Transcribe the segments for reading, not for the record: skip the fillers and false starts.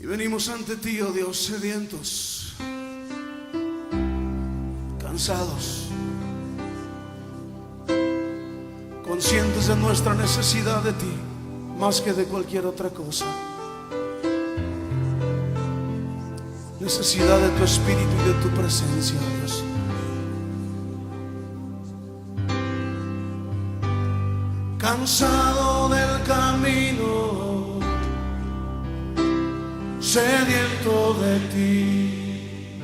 venimos ante ti, oh Dios, sedientos, cansados, conscientes de nuestra necesidad de ti, más que de cualquier otra cosa. Necesidad de tu espíritu y de tu presencia, Dios. Cansado del camino, sediento de ti,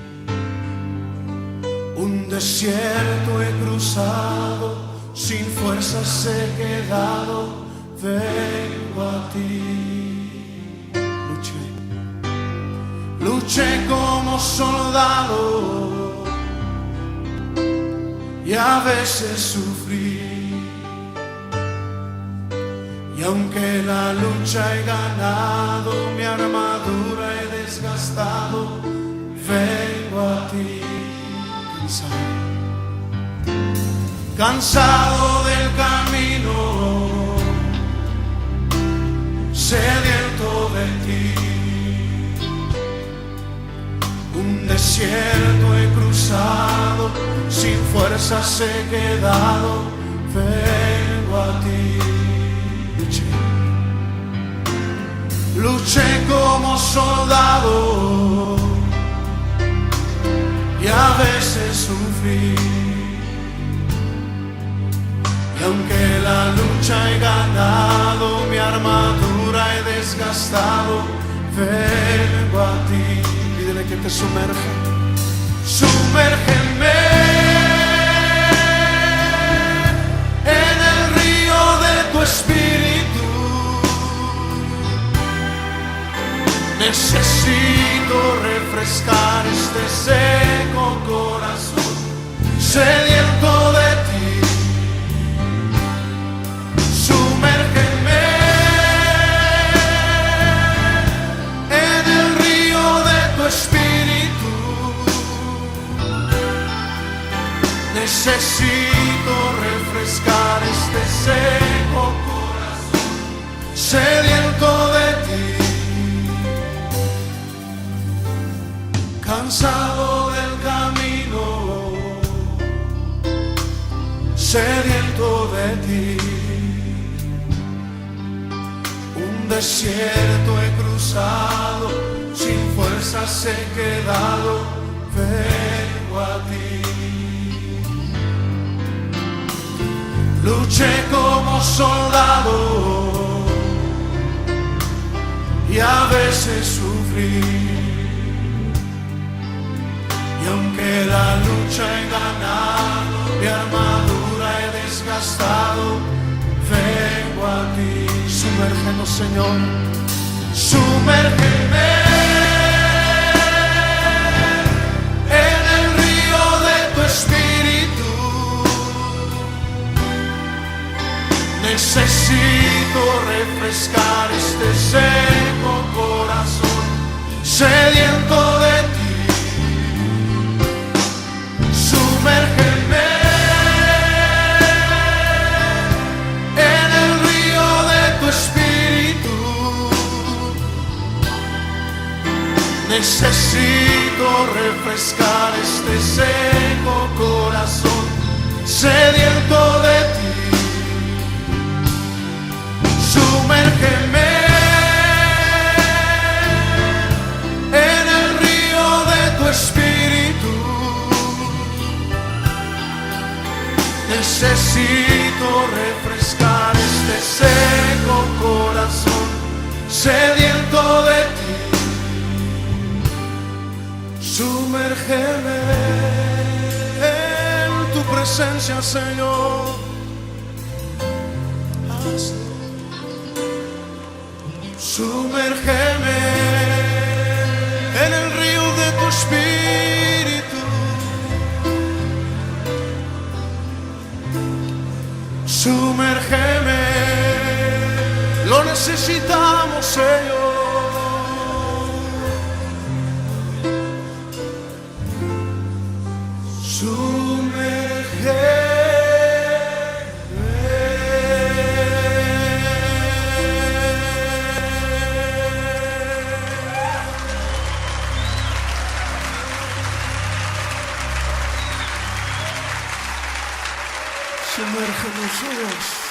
un desierto he cruzado, sin fuerzas he quedado, vengo a ti. Luché como soldado y a veces sufrí, y aunque la lucha he ganado, mi armadura he desgastado, vengo a ti. Cansado del camino, sediento de ti, un desierto he cruzado, sin fuerzas he quedado, vengo a ti. Luché como soldado y a veces sufrí, y aunque la lucha he ganado, mi armadura he desgastado, vengo a ti. Pídele que te sumerja. Sumérgeme en el río de tu espíritu. Necesito refrescar este seco corazón, sediento de ti. Sumérgeme en el río de tu espíritu. Necesito refrescar este seco corazón, sediento de ti. Cansado del camino, sediento de ti, un desierto he cruzado, sin fuerzas he quedado, vengo a ti. Luché como soldado y a veces sufrí, y aunque la lucha he ganado, mi armadura he desgastado, vengo a ti. Sumérgenos, Señor, sumérgeme en el río de tu espíritu. Necesito refrescar este seco corazón, sediento de ti. Sumérgeme en el río de tu espíritu. Necesito refrescar este seco corazón, sediento de ti. Sumérgeme en el río de tu espíritu. Necesito refrescar este seco corazón, sediento de ti. Sumérgeme en tu presencia, Señor. Hazlo. Sumérgeme en el río de tu espíritu. Sumérgeme, lo necesitamos, Señor. Sumérgeme. sumerge en los sueños.